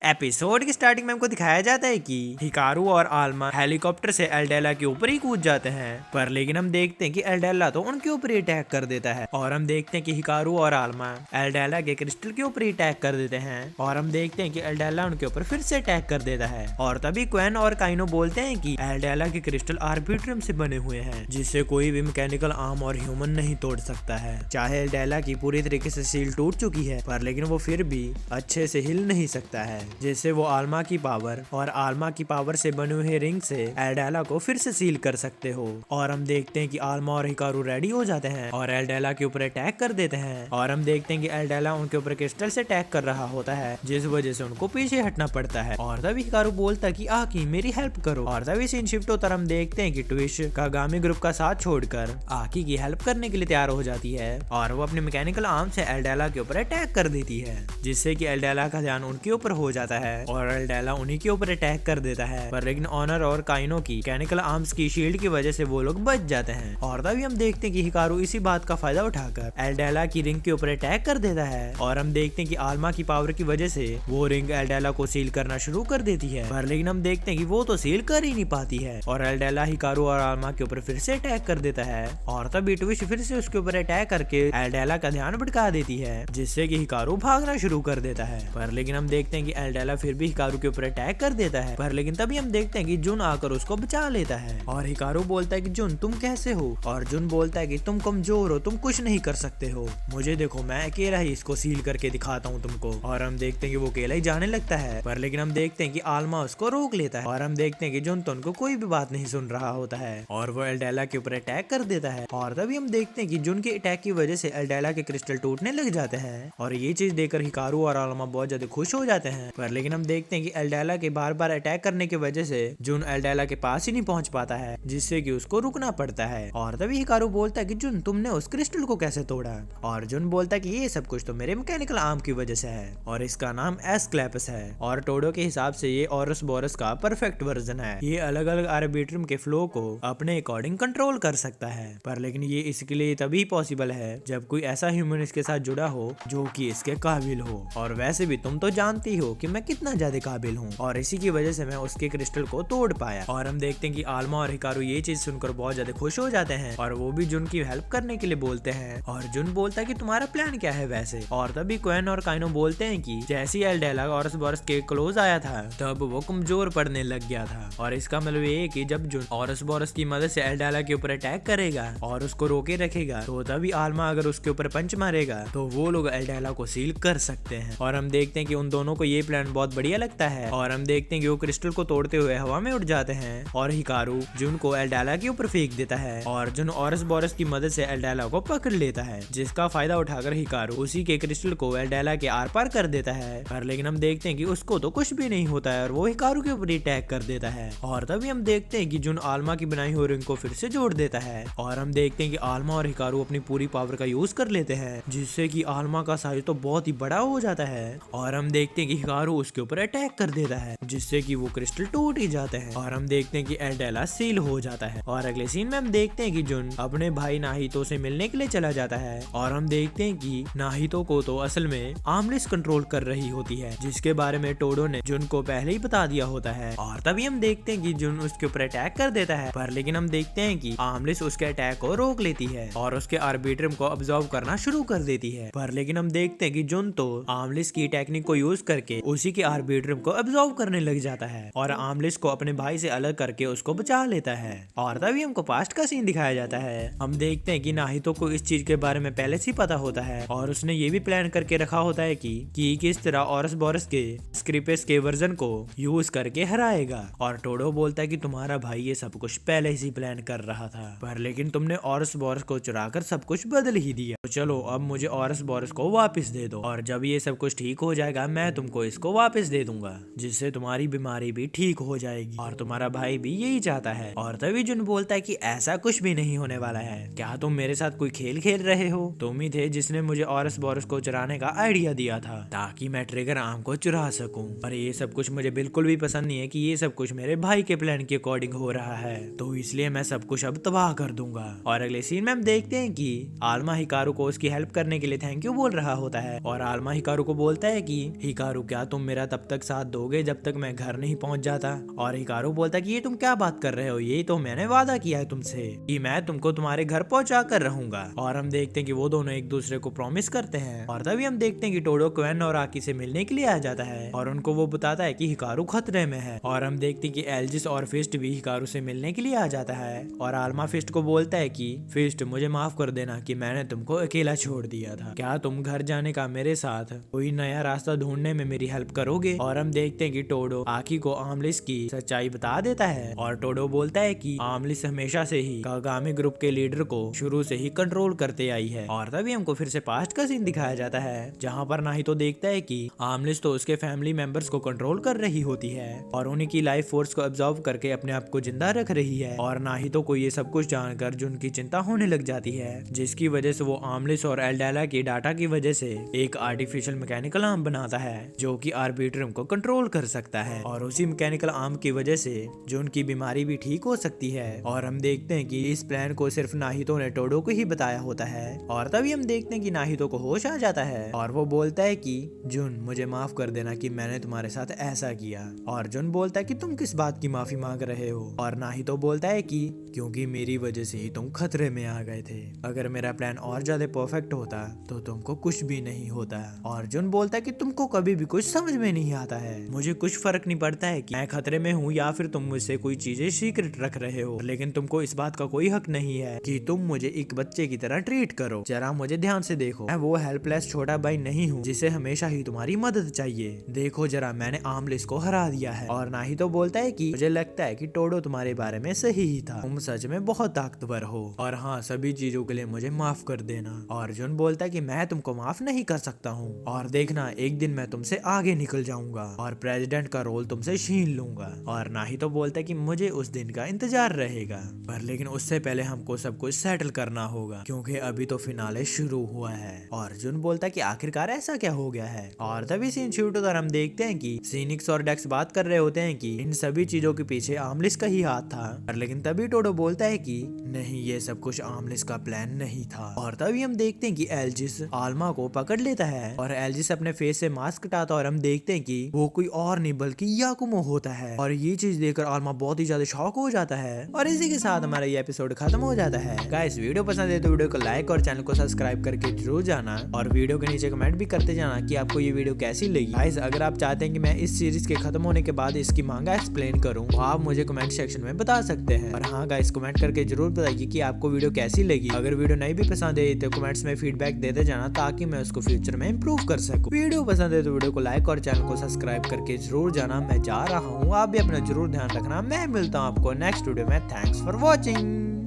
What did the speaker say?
Episode की starting में हमको दिखाया जाता है कि हिकारू और आल्मा हेलीकॉप्टर से एल्डेला के ऊपर ही कूद जाते हैं, पर लेकिन हम देखते हैं कि एल्डेला तो उनके ऊपर ही अटैक कर देता है और हम देखते हैं कि हिकारू और आल्मा एल्डेला के क्रिस्टल के ऊपर ही अटैक कर देते हैं और हम देखते हैं कि एल्डेला उनके ऊपर फिर से अटैक कर देता है। और तभी क्वेन और काइनो बोलते हैं कि एल्डेला के क्रिस्टल आर्बिट्रियम से बने हुए हैं, जिससे कोई भी मैकेनिकल आर्म और ह्यूमन नहीं तोड़ सकता है। चाहे एल्डेला की पूरी तरीके से सील टूट चुकी है, पर लेकिन वो फिर भी अच्छे से हिल नहीं सकता है, जिससे वो आल्मा की पावर और आल्मा की पावर से बने हुए रिंग से एल्डेला को फिर से सील कर सकते हो। और हम देखते हैं कि आल्मा और हिकारू रेडी हो जाते हैं और एल्डेला के ऊपर अटैक कर देते हैं और हम देखते हैं कि एल्डेला उनके ऊपर क्रिस्टल से अटैक कर रहा होता है, जिस वजह से उनको पीछे हटना पड़ता है। और तभी हिकारू बोलता है कि आकी मेरी हेल्प करो। और तभी सीन शिफ्ट होता हम देखते हैं कि ट्विश कागामी ग्रुप का साथ छोड़कर आकी की हेल्प करने के लिए तैयार हो जाती है और वो अपने मैकेनिकल आर्म से एल्डेला के ऊपर अटैक कर देती है, जिससे कि एल्डेला का ध्यान उनके ऊपर हो जाता है और एल्डेला उन्हीं के ऊपर अटैक कर देता है। पर लेकिन ऑनर और काइनो की मैकेनिकल आर्म्स की शील्ड की वजह से वो लोग बच जाते हैं। और तभी हम देखते हैं कि हिकारू इसी बात का फायदा उठाकर एल्डेला की रिंग के ऊपर अटैक कर देता है और हम देखते हैं कि आल्मा की पावर की वजह से वो रिंग एल्डेला को सील करना शुरू कर देती है। पर लेकिन हम देखते हैं कि वो तो सील कर ही नहीं पाती है और एल्डेला हिकारू और आल्मा के ऊपर फिर से अटैक कर देता है। और तभी ट्विश फिर से उसके ऊपर अटैक करके एल्डेला का ध्यान भटका देती है, जिससे कि हिकारू भागना शुरू कर देता है। पर लेकिन हम देखते हैं कि एल्डेला फिर भी हिकारू के ऊपर अटैक कर देता है। पर लेकिन तभी हम देखते हैं कि जुन आकर उसको बचा लेता है और हिकारू बोलता है कि जुन तुम कैसे हो, और जुन बोलता है कि तुम कमजोर हो, तुम कुछ नहीं कर सकते हो, मुझे देखो मैं अकेला ही इसको सील करके दिखाता हूँ तुमको। और हम देखते हैं कि वो अकेला ही जाने लगता है। पर लेकिन हम देखते हैं कि आल्मा उसको रोक लेता है और हम देखते हैं कि जुन तो उनको कोई भी बात नहीं सुन रहा होता है और वो एल्डेला के ऊपर अटैक कर देता है। और तभी हम देखते हैं कि जुन के अटैक की वजह से एल्डेला के क्रिस्टल टूटने लग जाते हैं और ये चीज देखकर हिकारू और आल्मा बहुत ज्यादा खुश हो जाते हैं। पर लेकिन हम देखते हैं कि एल्डेला के बार बार अटैक करने की वजह से जुन एल्डेला के पास ही नहीं पहुंच पाता है, जिससे कि उसको रुकना पड़ता है। और तभी हिकारू बोलता है कि जुन तुमने उस क्रिस्टल को कैसे तोड़ा, और जुन बोलता है कि ये सब कुछ तो मेरे मैकेनिकल आर्म की वजह से है और इसका नाम एस्क्लेपिस है और टोडो के हिसाब से ये औरस बोरस का परफेक्ट वर्जन है। ये अलग अलग आर्बिट्रियम के फ्लो को अपने अकॉर्डिंग कंट्रोल कर सकता है, पर लेकिन ये इसके लिए तभी पॉसिबल है जब कोई ऐसा ह्यूमन इसके साथ जुड़ा हो जो कि इसके काबिल हो। और वैसे भी तुम तो जानती हो कि मैं कितना ज्यादा काबिल हूँ और इसी की वजह से मैं उसके क्रिस्टल को तोड़ पाया। और हम देखते हैं कि आल्मा और हिकारू ये चीज सुनकर बहुत ज्यादा खुश हो जाते हैं और वो भी जुन की हेल्प करने के लिए बोलते हैं। और जुन बोलता है कि तुम्हारा प्लान क्या है वैसे। और तभी क्वेन और काइनो बोलते हैं कि जैसे एल्डेला औरस बोरस के क्लोज आया था तब वो कमजोर पड़ने लग गया था, और इसका मतलब ये कि जब जुन औरस बोरस की मदद से एल्डेला के ऊपर अटैक करेगा और उसको रोके रखेगा, तो तभी आल्मा अगर उसके ऊपर पंच मारेगा तो वो लोग एल्डेला को सील कर सकते हैं। और हम देखते हैं कि उन दोनों को ये प्लान बहुत बढ़िया लगता है और हम देखते हैं कि वो क्रिस्टल को तोड़ते हुए हवा में उड़ जाते हैं और हिकारू जुन को एल्डेला के ऊपर फेंक देता है और जुन औरस बोरस की मदद से एल्डेला को पकड़ लेता है, जिसका फायदा उठाकर हिकारू उसी के क्रिस्टल को एल्डेला के आर पार कर देता है। पर लेकिन हम देखते हैं कि उसको तो कुछ भी नहीं होता है और वो हिकारू के ऊपर अटैक कर देता है। और तभी हम देखते हैं कि जुन आल्मा की बनाई हुई रिंग को फिर से जोड़ देता है और हम देखते हैं कि आल्मा और हिकारू अपनी पूरी पावर का यूज कर लेते हैं, जिससे कि आल्मा का साइज तो बहुत ही बड़ा हो जाता है। और हम देखते हैं कि हिकारू उसके ऊपर अटैक कर देता है, जिससे कि वो क्रिस्टल टूट ही जाते हैं और हम देखते हैं कि एल्डेला सील हो जाता है। और अगले सीन में हम देखते हैं कि जुन अपने भाई नाहितो से मिलने के लिए चला जाता है और हम देखते हैं कि नाहितो को तो असल में आर्मलेस कंट्रोल कर रही होती है, जिसके बारे में टोडो ने जुन को पहले ही बता दिया होता है। और तभी हम देखते हैं कि जुन उसके ऊपर अटैक कर देता है, पर लेकिन हम देखते हैं कि आर्मलेस उसके अटैक को रोक लेती है और उसके आर्बिट्रियम को अब्सॉर्ब करना शुरू कर देती है। पर लेकिन हम देखते हैं कि जुन तो आर्मलेस की टेक्निक को यूज करके उसी के आर्बिट्रियम को अब्सॉर्ब करने लग जाता है और आर्मलेस को अपने भाई से अलग करके उसको बचा लेता है। और तभी हमको पास्ट का सीन दिखाया जाता है। हम देखते हैं कि नाहितो को इस चीज के बारे में पहले से पता होता है और उसने ये भी प्लान करके रखा होता है कि किस तरह औरस बोरस के स्क्रिपेस के वर्जन को यूज करके हराएगा। और टोडो बोलता है कि तुम्हारा भाई ये सब कुछ पहले से प्लान कर रहा था, पर लेकिन तुमने औरस बोरस को चुराकर सब कुछ बदल ही दिया, तो चलो अब मुझे औरस बोरस को वापस दे दो और जब ये सब कुछ ठीक हो जाएगा मैं तुमको इसको वापस दे दूंगा, जिससे तुम्हारी बीमारी भी ठीक हो जाएगी और तुम्हारा भाई भी यही चाहता है। और तभी जुन बोलता है कि ऐसा कुछ भी नहीं होने वाला है, क्या तुम मेरे साथ कोई खेल खेल रहे हो? तुम ही थे जिसने मुझे औरस बोरस को चुराने का आइडिया दिया था ताकि मैं ट्रिगर आर्म को चुरा सकूं, पर ये सब कुछ मुझे बिल्कुल भी पसंद नहीं है कि ये सब कुछ मेरे भाई के प्लान के अकॉर्डिंग हो रहा है, तो इसलिए मैं सब कुछ अब तबाह कर दूंगा। और अगले सीन में हम देखते हैं कि आल्मा हिकारू को उसकी हेल्प करने के लिए थैंक यू बोल रहा होता है और आल्मा हिकारू को बोलता है कि हिकारू क्या तुम मेरा तब तक साथ दोगे जब तक मैं घर नहीं पहुंच जाता। और हिकारू बोलता है कि ये तुम क्या बात कर रहे हो, ये तो मैंने वादा किया है तुमसे कि मैं तुमको तुम्हारे घर पहुंचा कर रहूंगा। और हम देखते हैं कि वो दोनों एक दूसरे को प्रॉमिस करते हैं। और तभी हम देखते हैं कि टोडो क्वेन और आकी से मिलने के लिए आ जाता है और उनको वो बताता है कि हिकारू खतरे में है। और हम देखते हैं कि एल्जिस और फिस्ट भी हिकारू से मिलने के लिए आ जाता है। और आल्मा फिस्ट को बोलता है कि फिस्ट मुझे माफ कर देना कि मैंने तुमको अकेला छोड़ दिया था। क्या तुम घर जाने का मेरे साथ कोई नया रास्ता ढूंढने में मेरी हेल्प करोगे? और हम देखते हैं कि टोडो आकी को आमलिस की सच्चाई बता देता है। और टोडो बोलता है कि आमलिस हमेशा से ही कागामी ग्रुप के लीडर को शुरू से ही कंट्रोल करते आई है। और तभी हमको फिर से पास्ट का सीन दिखाया जाता है जहाँ पर नाहितो देखता है कि आमलिस तो उसके फैमिली मेंबर्स को कंट्रोल कर रही होती है और उन्हीं की लाइफ फोर्स को ऑब्जर्व करके अपने आप को जिंदा रख रही है। और नाहितो को ये सब कुछ जानकर जुन की चिंता होने लग जाती है, जिसकी वजह से वो आमलिस और एल्डेला की डाटा की वजह से एक आर्टिफिशियल मैकेनिकल आर्म बनाता है जो कि आर्बिट्रम को कंट्रोल कर सकता है। और उसी मैकेनिकल आर्म की वजह से जुन की बीमारी भी ठीक हो सकती है। और हम देखते हैं कि इस प्लान को सिर्फ नाहितो ने टोडो को ही बताया होता है। और तभी हम देखते हैं कि नाहितो को होश आ जाता है और वो बोलता है कि जुन मुझे माफ कर देना कि मैंने तुम्हारे साथ ऐसा किया। और जुन बोलता है कि तुम किस बात की माफी मांग रहे हो? और नाहितो बोलता है कि क्योंकि मेरी वजह से ही तुम खतरे में आ गए थे, अगर मेरा प्लान और ज्यादा परफेक्ट होता तो तुमको कुछ भी नहीं होता। और जुन बोलता है कि तुमको कभी भी कुछ समझ में नहीं आता है, मुझे कुछ फर्क नहीं पड़ता है कि मैं खतरे में हूँ या फिर तुम मुझसे कोई चीजें सीक्रेट रख रहे हो, लेकिन तुमको इस बात का कोई हक नहीं है कि तुम मुझे एक बच्चे की तरह ट्रीट करो। जरा मुझे ध्यान से देखो, मैं वो हेल्पलेस छोटा भाई नहीं हूँ जिसे हमेशा ही तुम्हारी मदद चाहिए। देखो जरा मैंने आमलिस को हरा दिया है। और नाहितो बोलता है कि मुझे लगता है कि टोडो तुम्हारे बारे में सही ही था, तुम सच में बहुत ताकतवर हो और हाँ सभी चीजों के लिए मुझे माफ कर देना। और जुन बोलता है कि मैं तुमको माफ नहीं कर सकता हूँ और देखना एक दिन मैं तुमसे आगे निकल जाऊंगा और प्रेसिडेंट का रोल तुमसे छीन लूंगा। और नाहितो बोलता है कि मुझे उस दिन का इंतजार रहेगा, पर लेकिन उससे पहले हमको सब कुछ सेटल करना होगा क्योंकि अभी तो फिनाले शुरू हुआ है। और जुन बोलता है कि आखिरकार ऐसा क्या हो गया है। और तभी सीन शूट होकर हम देखते हैं कि सीनिक्स और डेक्स बात कर रहे होते हैं कि इन सभी चीजों के पीछे आमलिस का ही हाथ था। पर लेकिन तभी टोडो बोलता है कि नहीं ये सब कुछ आमलिस का प्लान नहीं था। और तभी हम देखते हैं कि एल्जिस आल्मा को पकड़ लेता है और एल्जिस अपने फेस से मास्क हटाता है और हम देखते हैं कि वो कोई और नहीं बल्कि याकुमो होता है। और ये चीज देखकर आल्मा बहुत ही ज्यादा शॉक हो जाता है। और इसी के साथ हमारा ये एपिसोड खत्म हो जाता है। गाइस वीडियो पसंद है तो वीडियो को लाइक और चैनल को सब्सक्राइब करके जरूर जाना और वीडियो के नीचे कमेंट भी करते जाना कि आपको ये वीडियो कैसी लगी। गाइस अगर आप चाहते हैं कि मैं इस सीरीज के खत्म होने के बाद इसकी मांगा एक्सप्लेन करूं तो आप मुझे कमेंट सेक्शन में बता सकते हैं। और हाँ गाइस कमेंट करके जरूर बताइए कि आपको वीडियो कैसी लगी। अगर वीडियो नहीं भी पसंद है तो कमेंट्स में फीडबैक देते जाना ताकि मैं उसको फ्यूचर में इंप्रूव कर सकूं। वीडियो पसंद है तो वीडियो को लाइक और चैनल को सब्सक्राइब करके जरूर जाना। मैं जा रहा हूँ, आप भी अपना जरूर ध्यान रखना। मैं मिलता हूँ आपको नेक्स्ट वीडियो में। Thanks for watching.